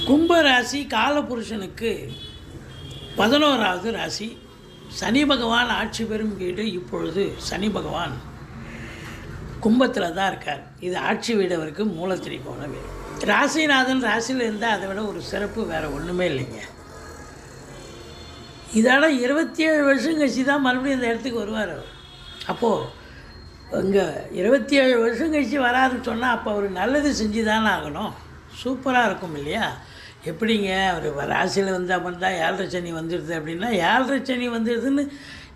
கும்ப ராசி காலபுருஷனுக்கு 11வது ராசி. சனி பகவான் ஆட்சி பெறும் வீடு. இப்பொழுது சனி பகவான் கும்பத்தில் தான் இருக்கார். இது ஆட்சி வீடவருக்கு மூலத்திரி போன வீடு. ராசிநாதன் ராசியில் இருந்தால் அதை விட ஒரு சிறப்பு வேறு ஒன்றுமே இல்லைங்க. இதோட 27 வருஷம் கழிச்சு தான் மறுபடியும் இந்த இடத்துக்கு வருவார் அவர். அப்போது இங்கே 27 வருஷம் கழிச்சு வராருன்னு சொன்னால் அப்போ அவர் நல்லது செஞ்சு தானே ஆகணும். சூப்பராக இருக்கும் இல்லையா? எப்படிங்க அவர் ராசியில் வந்தால் 7.5 சனி வந்துடுது அப்படின்னா 7.5 சனி வந்துடுதுன்னு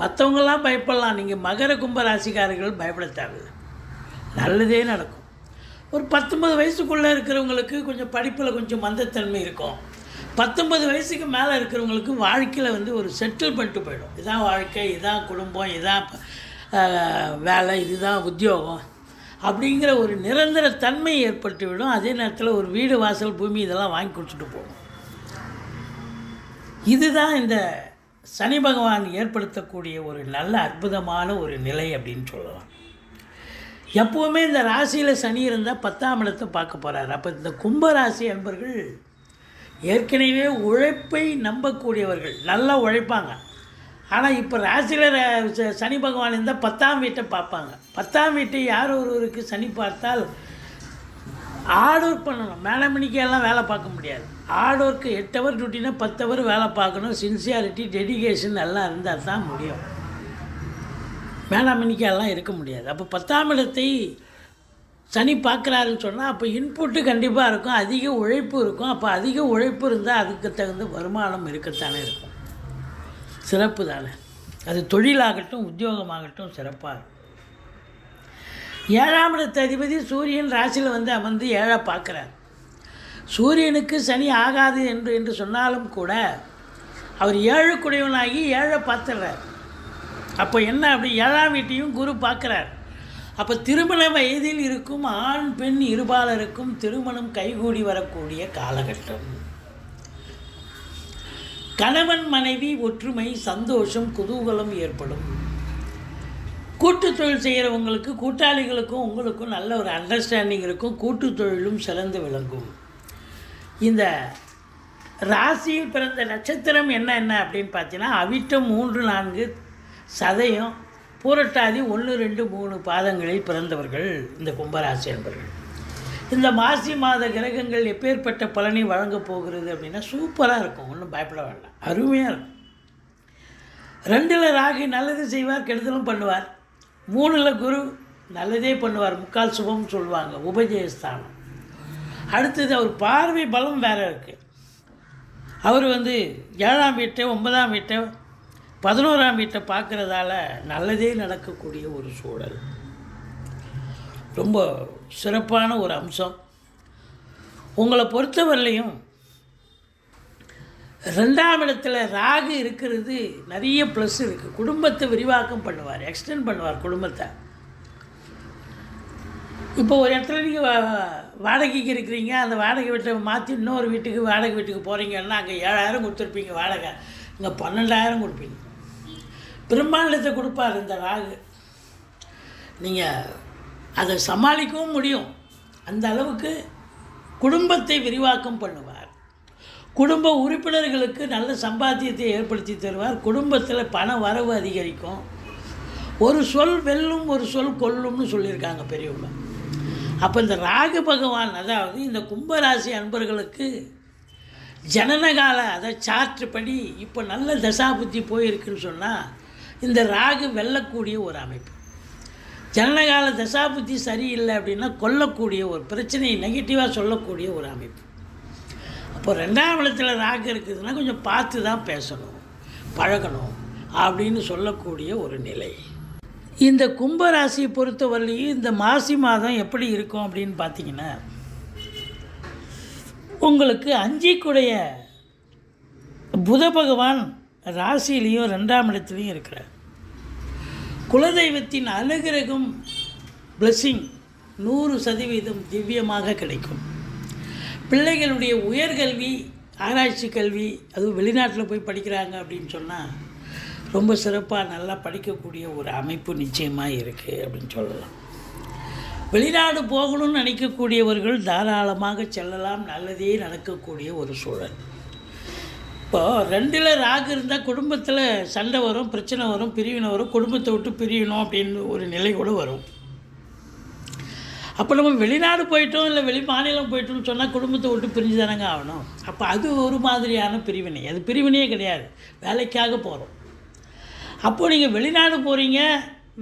மற்றவங்களாம் பயப்படலாம். நீங்கள் மகர கும்ப ராசிக்காரர்கள் பயப்பட தேவையில்லை, நல்லதே நடக்கும். ஒரு 19 வயசுக்குள்ளே இருக்கிறவங்களுக்கு கொஞ்சம் படிப்பில் கொஞ்சம் மந்தத்தன்மை இருக்கும். 19 வயசுக்கு மேலே இருக்கிறவங்களுக்கு வாழ்க்கையில் ஒரு செட்டில் பண்ணிட்டு போயிடும். இதுதான் வாழ்க்கை, இதுதான் குடும்பம், இதுதான் வேலை, இதுதான் உத்தியோகம் அப்படிங்கிற ஒரு நிரந்தர தன்மை ஏற்பட்டுவிடும். அதே நேரத்தில் ஒரு வீடு, வாசல், பூமி இதெல்லாம் வாங்கி கொடுத்துட்டு போகும். இதுதான் இந்த சனி பகவான் ஏற்படுத்தக்கூடிய ஒரு நல்ல அற்புதமான ஒரு நிலை அப்படின்னு சொல்லலாம். எப்போவுமே இந்த ராசியில் சனி இருந்தால் 10ஆம் இடத்தை பார்க்க போகிறார். அப்போ இந்த கும்பராசி அன்பர்கள் ஏற்கனவே உழைப்பை நம்பக்கூடியவர்கள், நல்லா உழைப்பாங்க. ஆனால் இப்போ ராசியில் சனி பகவான் இருந்தால் 10ஆம் வீட்டை பார்ப்பாங்க. 10ஆம் வீட்டை யார் ஒருவருக்கு சனி பார்த்தால் ஹார்ட் ஒர்க் பண்ணணும். மேலமணிக்கெல்லாம் வேலை பார்க்க முடியாது. ஹார்ட் ஒர்க்கு 8 ஹவர் டியூட்டினா 10 ஹவர் வேலை பார்க்கணும். சின்சியாரிட்டி, டெடிகேஷன் எல்லாம் இருந்தால் தான் முடியும். மேலமணிக்கெல்லாம் இருக்க முடியாது. அப்போ 10ஆம் இடத்தை சனி பார்க்குறாருன்னு சொன்னால் அப்போ இன்புட்டு கண்டிப்பாக இருக்கும், அதிக உழைப்பு இருக்கும். அப்போ அதிக உழைப்பு இருந்தால் அதுக்கு தகுந்த வருமானம் இருக்கத்தானே இருக்கும். சிறப்பு தானே அது. தொழிலாகட்டும் உத்தியோகமாகட்டும் சிறப்பாக இருக்கும். 7ஆம் இடத்து அதிபதி சூரியன் ராசியில் அமர்ந்து 7 பார்க்குறார். சூரியனுக்கு சனி ஆகாது என்று சொன்னாலும் கூட அவர் 7 குடையவனாகி 7 பார்த்துடுறார். அப்போ என்ன, அப்படி 7ஆம் வீட்டையும் குரு பார்க்குறார். அப்போ திருமண வயதில் இருக்கும் ஆண் பெண் இருபாலருக்கும் திருமணம் கைகூடி வரக்கூடிய காலகட்டம். கணவன் மனைவி ஒற்றுமை, சந்தோஷம், குதூகலம் ஏற்படும். கூட்டு தொழில் செய்கிறவங்களுக்கு, கூட்டாளிகளுக்கும் உங்களுக்கும் நல்ல ஒரு அண்டர்ஸ்டாண்டிங் இருக்கும். கூட்டு தொழிலும் சிறந்து விளங்கும். இந்த ராசியில் பிறந்த நட்சத்திரம் என்ன அப்படின்னு பார்த்தீங்கன்னா அவிட்டம் 3, 4, சதயம், பூரட்டாதி 1, 2, 3 பாதங்களில் பிறந்தவர்கள் இந்த கும்பராசி என்பவர்கள். இந்த மாசி மாத கிரகங்கள் எப்பேற்பட்ட பலனை வழங்கப் போகிறது அப்படின்னா சூப்பராக இருக்கும். ஒன்றும் பயப்பட வேண்டாம், அருமையாக இருக்கும். 2ல் ராகு நல்லது செய்வார், கெடுதலும் பண்ணுவார். 3ல் குரு நல்லதே பண்ணுவார், முக்கால் சுபம் சொல்லுவாங்க, உபஜயஸ்தானம். அடுத்தது அவர் பார்வை பலம் வேறு இருக்குது. அவர் 7ஆம் வீட்டை, 9ஆம் வீட்டை, 11ஆம் வீட்டை பார்க்குறதால நல்லதே நடக்கக்கூடிய ஒரு சூழல். ரொம்ப சிறப்பான ஒரு அம்சம். உங்களை பொறுத்தவரையிலையும் 2ஆம் இடத்துல ராகு இருக்கிறது நிறைய ப்ளஸ் இருக்குது. குடும்பத்தை விரிவாக்கம் பண்ணுவார், எக்ஸ்டெண்ட் பண்ணுவார் குடும்பத்தை. இப்போ ஒரு இடத்துல நீங்கள் வாடகைக்கு இருக்கிறீங்க, அந்த வாடகை வீட்டை மாற்றி இன்னொரு வீட்டுக்கு வாடகை வீட்டுக்கு போகிறீங்கன்னா அங்கே 7,000 கொடுத்துருப்பீங்க வாடகை, இங்கே 12,000 கொடுப்பீங்க. பிரம்மாண்டத்தை கொடுப்பார் இந்த ராகு. நீங்கள் அதை சமாளிக்கவும் முடியும். அந்த அளவுக்கு குடும்பத்தை விரிவாக்கம் பண்ணுவார். குடும்ப உறுப்பினர்களுக்கு நல்ல சம்பாத்தியத்தை ஏற்படுத்தி தருவார். குடும்பத்தில் பண வரவு அதிகரிக்கும். ஒரு சொல் வெல்லும், ஒரு சொல் கொல்லும்னு சொல்லியிருக்காங்க பெரியவங்க. அப்போ இந்த ராகு பகவான், அதாவது இந்த கும்பராசி அன்பர்களுக்கு ஜனனகால அதை சார்ட் படி இப்போ நல்ல தசாபுத்தி போயிருக்குன்னு சொன்னால் இந்த ராகு வெல்லக்கூடிய ஒரு அமைப்பு. ஜனனகால தசாபுத்தி சரியில்லை அப்படின்னா கொல்லக்கூடிய ஒரு பிரச்சனையை நெகட்டிவாக சொல்லக்கூடிய ஒரு அமைப்பு. அப்போ 2ஆம் இடத்துல ராகு இருக்குதுன்னா கொஞ்சம் பார்த்து தான் பேசணும், பழகணும் அப்படின்னு சொல்லக்கூடிய ஒரு நிலை. இந்த கும்பராசியை பொறுத்தவரையிலையும் இந்த மாசி மாதம் எப்படி இருக்கும் அப்படின்னு பார்த்தீங்கன்னா உங்களுக்கு 5க்குடைய புத பகவான் ராசியிலையும் 2ஆம் இடத்துலையும் இருக்கிறார். குலதெய்வத்தின் அனுகிரகம், பிளெஸ்ஸிங் 100% திவ்யமாக கிடைக்கும். பிள்ளைகளுடைய உயர்கல்வி, ஆராய்ச்சி கல்வி, அதுவும் வெளிநாட்டில் போய் படிக்கிறாங்க அப்படின்னு சொன்னால் ரொம்ப சிறப்பாக நல்லா படிக்கக்கூடிய ஒரு அமைப்பு நிச்சயமாக இருக்குது அப்படின்னு சொல்லலாம். வெளிநாடு போகணும்னு நினைக்கக்கூடியவர்கள் தாராளமாக செல்லலாம், நல்லதே நடக்கக்கூடிய ஒரு சூழல். இப்போது 2ல் ராகு இருந்தால் குடும்பத்தில் சண்டை வரும், பிரச்சனை வரும், பிரிவினை வரும், குடும்பத்தை விட்டு பிரியணும் அப்படின்னு ஒரு நிலை கூட வரும். அப்போ நம்ம வெளிநாடு போயிட்டோம் இல்லை வெளி மாநிலம் போயிட்டோம்னு சொன்னால் குடும்பத்தை விட்டு பிரிஞ்சு தானங்க ஆகணும். அப்போ அது ஒரு மாதிரியான பிரிவினை, அது பிரிவினையே கிடையாது, வேலைக்காக போகிறோம். அப்போது நீங்கள் வெளிநாடு போகிறீங்க,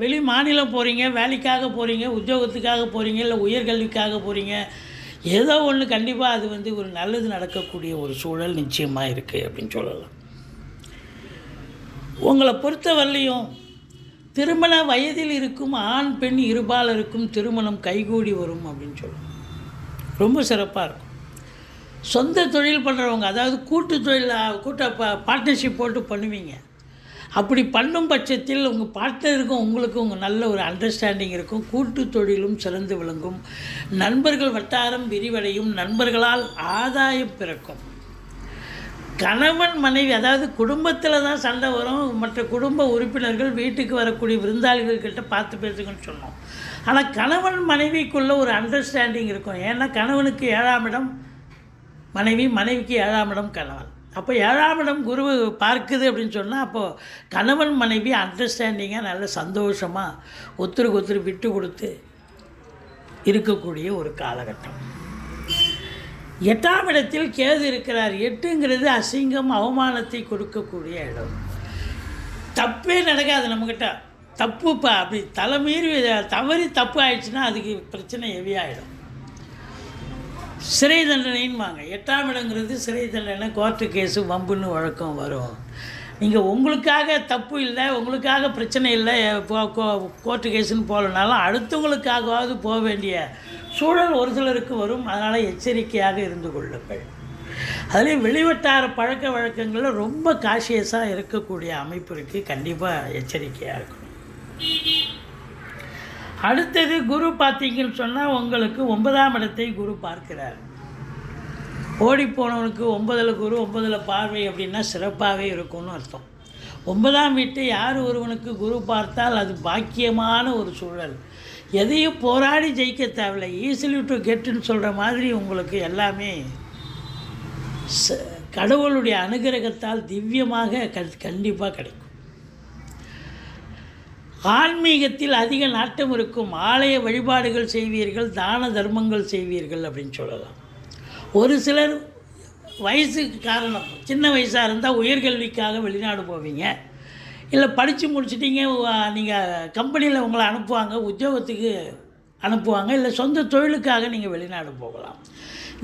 வெளி மாநிலம் போகிறீங்க, வேலைக்காக போகிறீங்க, உத்தியோகத்துக்காக போகிறீங்க, இல்லை உயர்கல்விக்காக போகிறீங்க, ஏதோ ஒன்று கண்டிப்பாக அது ஒரு நல்லது நடக்கக்கூடிய ஒரு சூழல் நிச்சயமாக இருக்குது அப்படின்னு சொல்லலாம். உங்களை பொறுத்தவரையிலையும் திருமண வயதில் இருக்கும் ஆண் பெண் இருபாலருக்கும் திருமணம் கைகூடி வரும் அப்படின்னு சொல்லலாம். ரொம்ப சிறப்பாக இருக்கும். சொந்த தொழில் பண்ணுறவங்க, அதாவது கூட்டு தொழில், பார்ட்னர்ஷிப் போட்டு பண்ணுவீங்க. அப்படி பண்ணும் பட்சத்தில் உங்கள் பார்ட்னருக்கும் உங்களுக்கும் உங்கள் நல்ல ஒரு அண்டர்ஸ்டாண்டிங் இருக்கும். கூட்டு தொழிலும் சிறந்து விளங்கும். நண்பர்கள் வட்டாரம் விரிவடையும். நண்பர்களால் ஆதாயம் பிறக்கும். கணவன் மனைவி, அதாவது குடும்பத்தில் தான் சண்டை வரும். மற்ற குடும்ப உறுப்பினர்கள், வீட்டுக்கு வரக்கூடிய விருந்தாளிகள்கிட்ட பார்த்து பேசுங்கன்னு சொன்னோம். ஆனால் கணவன் மனைவிக்குள்ளே ஒரு அண்டர்ஸ்டாண்டிங் இருக்கும். ஏன்னா கணவனுக்கு 7ஆம் இடம் மனைவி, மனைவிக்கு 7ஆம் இடம் கணவன். அப்போ 7ஆம் இடம் குரு பார்க்குது அப்படின்னு சொன்னால் அப்போது கணவன் மனைவி அண்டர்ஸ்டாண்டிங்காக நல்ல சந்தோஷமாக ஒருத்தருக்கு ஒருத்தர் விட்டு கொடுத்து இருக்கக்கூடிய ஒரு காலகட்டம். 8ஆம் இடத்தில் கேது இருக்கிறார். 8ங்கிறது அசிங்கம், அவமானத்தை கொடுக்கக்கூடிய இடம். தப்பே நடக்காது நம்மக்கிட்ட. தப்புப்பா அப்படி தலைமீறி தவறி தப்பு ஆயிடுச்சுன்னா அதுக்கு பிரச்சனை ஹெவியாகிடும். சிறை தண்டனைன்னு 8ஆம் இடங்கிறது சிறை தண்டனை, கோர்ட்டு கேஸு, வம்புன்னு வழக்கம் வரும். நீங்கள் உங்களுக்காக தப்பு இல்லை, உங்களுக்காக பிரச்சனை இல்லை, கோர்ட்டு கேஸுன்னு போகலனாலும் அடுத்தவங்களுக்காகவாவது போக வேண்டிய சூழல் ஒரு சிலருக்கு வரும். அதனால் எச்சரிக்கையாக இருந்து கொள்ளுங்கள். அதுலேயும் வெளிவட்டார பழக்க வழக்கங்களில் ரொம்ப காஷியஸாக இருக்கக்கூடிய அமைப்பு இருக்குது. கண்டிப்பாக எச்சரிக்கையாக இருக்கணும். அடுத்தது குரு பார்த்தீங்கன்னு சொன்னால் உங்களுக்கு 9ஆம் இடத்தை குரு பார்க்கிறார். ஓடிப்போனவனுக்கு 9ல் குரு 9ல் பார்வை அப்படின்னா சிறப்பாகவே இருக்கும்னு அர்த்தம். 9ஆம் வீட்டை யார் ஒருவனுக்கு குரு பார்த்தால் அது பாக்கியமான ஒரு சூழல். எதையும் போராடி ஜெயிக்க தேவையில்லை. ஈஸிலி டு கெட்டுன்னு சொல்கிற மாதிரி உங்களுக்கு எல்லாமே கடவுளுடைய அனுகிரகத்தால் திவ்யமாக கண்டிப்பாக கிடைக்கும். ஆன்மீகத்தில் அதிக நாட்டம் இருக்கும். ஆலய வழிபாடுகள் செய்வீர்கள், தான தர்மங்கள் செய்வீர்கள் அப்படின்னு சொல்லலாம். ஒரு சிலர் வயசுக்கு காரணம், சின்ன வயசாக இருந்தால் உயர்கல்விக்காக வெளிநாடு போவீங்க, இல்லை படித்து முடிச்சிட்டிங்க, நீங்கள் கம்பெனியில் உங்களை அனுப்புவாங்க, உத்தியோகத்துக்கு அனுப்புவாங்க, இல்லை சொந்த தொழிலுக்காக நீங்கள் வெளிநாடு போகலாம்.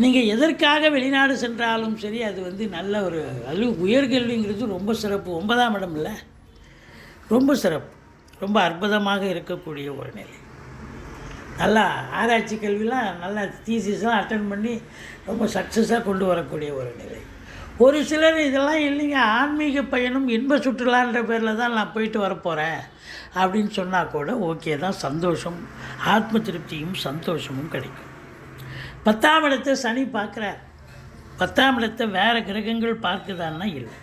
நீங்கள் எதற்காக வெளிநாடு சென்றாலும் சரி அது நல்ல ஒரு, அது உயர்கல்விங்கிறது ரொம்ப சிறப்பு. 9ஆம் இடம் இல்லை, ரொம்ப சிறப்பு, ரொம்ப அற்புதமாக இருக்கக்கூடிய ஒரு நிலை. நல்லா ஆராய்ச்சி கல்விலாம் நல்லா தீசிஸ்லாம் அட்டன் பண்ணி ரொம்ப சக்ஸஸாக கொண்டு வரக்கூடிய ஒரு நிலை. ஒரு சிலர் இதெல்லாம் இல்லைங்க, ஆன்மீக பயணம் இன்ப சுற்றுலான்ற பேரில் தான் நான் போயிட்டு வரப்போகிறேன் அப்படின்னு சொன்னால் கூட ஓகே தான், சந்தோஷம், ஆத்ம திருப்தியும் சந்தோஷமும் கிடைக்கும். 10ஆம் இடத்தை சனி பார்க்குறார். 10ஆம் இடத்தை வேறு கிரகங்கள் பார்க்குதான்னா இல்லை.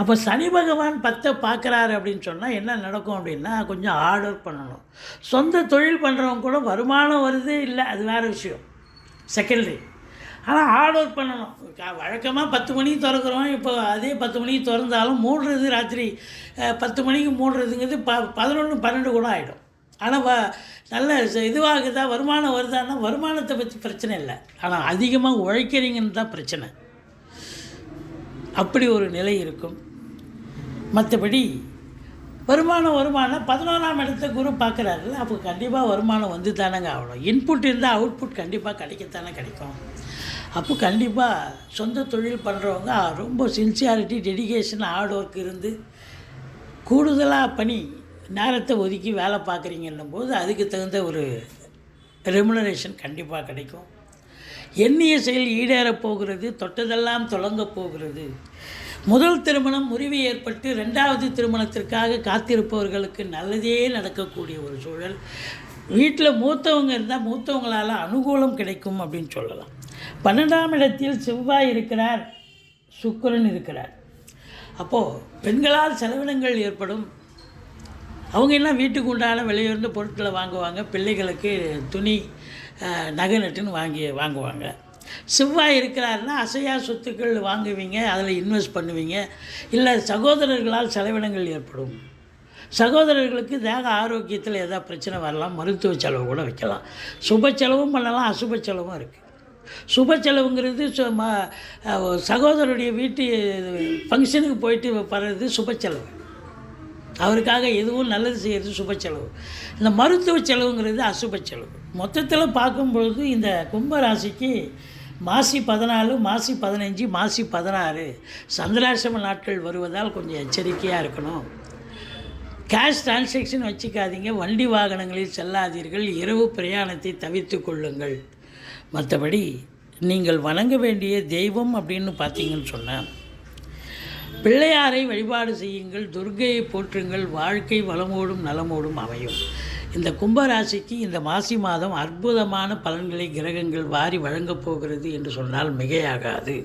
அப்போ சனி பகவான் 10 பார்க்குறாரு அப்படின்னு சொன்னால் என்ன நடக்கும் அப்படின்னா கொஞ்சம் ஆர்டர் பண்ணணும். சொந்த தொழில் பண்ணுறவங்க கூட வருமானம் வருது இல்லை, அது வேறு விஷயம், செகண்டரி. ஆனால் ஆர்டர் பண்ணணும். வழக்கமாக 10 மணிக்கு திறக்கிறோம். இப்போ அதே 10 மணிக்கு திறந்தாலும் மூடுறது ராத்திரி 10 மணிக்கு மூடுறதுங்கிறது 11, 12 கூட ஆகிடும். ஆனால் நல்ல இதுவாகுதா, வருமானம் வருதான்னா வருமானத்தை பற்றி பிரச்சனை இல்லை, ஆனால் அதிகமாக உழைக்கிறீங்கன்னு தான் பிரச்சனை. அப்படி ஒரு நிலை இருக்கும். மற்றபடி வருமானம் 11ஆம் இடத்த குரு பார்க்குறாருல்ல, அப்போ கண்டிப்பாக வருமானம் வந்து தானேங்க ஆகணும். இன்புட் இருந்தால் அவுட்புட் கண்டிப்பாக கிடைக்கத்தானே கிடைக்கும். அப்போ கண்டிப்பாக சொந்த தொழில் பண்ணுறவங்க ரொம்ப சின்சியாரிட்டி, டெடிகேஷன், ஹார்ட் ஒர்க் இருந்து கூடுதலாக பணி நேரத்தை ஒதுக்கி வேலை பார்க்குறீங்கன்னும் போது அதுக்கு தகுந்த ஒரு ரெமுனரேஷன் கண்டிப்பாக கிடைக்கும். எண்ணிய செயல் ஈடேறப் போகிறது, தொட்டதெல்லாம் தொடங்கப் போகிறது. முதல் திருமணம் முறிவு ஏற்பட்டு 2வது திருமணத்திற்காக காத்திருப்பவர்களுக்கு நல்லதே நடக்கக்கூடிய ஒரு சூழல். வீட்டில் மூத்தவங்க இருந்தால் மூத்தவங்களால் அனுகூலம் கிடைக்கும் அப்படின்னு சொல்லலாம். 12ஆம் இடத்தில் செவ்வாய் இருக்கிறார், சுக்கிரன் இருக்கிறார். அப்போது பெண்களால் செலவினங்கள் ஏற்படும். அவங்க என்ன வீட்டுக்கு உண்டான விலையுயர்ந்த பொருட்களை வாங்குவாங்க, பிள்ளைகளுக்கு துணி நகை நட்டுன்னு வாங்குவாங்க. செவ்வாய் இருக்கிறாருன்னா அசையா சொத்துக்கள் வாங்குவீங்க, அதில் இன்வெஸ்ட் பண்ணுவீங்க. இல்லை சகோதரர்களால் செலவினங்கள் ஏற்படும். சகோதரர்களுக்கு தேக ஆரோக்கியத்தில் எதாவது பிரச்சனை வரலாம், மருத்துவ செலவு கூட வைக்கலாம். சுப செலவும் பண்ணலாம், அசுப செலவும் இருக்குது. சுப செலவுங்கிறது சகோதரருடைய வீட்டு ஃபங்க்ஷனுக்கு போயிட்டு வர்றது சுப செலவு. அவருக்காக எதுவும் நல்லது செய்கிறது சுப செலவு. இந்த மருத்துவ செலவுங்கிறது அசுப செலவு. மொத்தத்தில் பார்க்கும்பொழுது இந்த கும்பராசிக்கு மாசி 14, மாசி 15, மாசி 16 சந்திராசிரம நாட்கள் வருவதால் கொஞ்சம் எச்சரிக்கையாக இருக்கணும். கேஷ் டிரான்சாக்ஷன் வச்சுக்காதீங்க, வண்டி வாகனங்களில் செல்லாதீர்கள், இரவு பிரயாணத்தை தவிர்த்து கொள்ளுங்கள். மற்றபடி நீங்கள் வணங்க வேண்டிய தெய்வம் அப்படின்னு பார்த்தீங்கன்னு சொன்னால் பிள்ளையாரை வழிபாடு செய்யுங்கள், துர்க்கையை போற்றுங்கள், வாழ்க்கை வளமோடும் நலமோடும் அமையும். இந்த கும்பராசிக்கு இந்த மாசி மாதம் அற்புதமான பலன்களை கிரகங்கள் வாரி வழங்கப் போகிறது என்று சொன்னால் மிகையாகாது.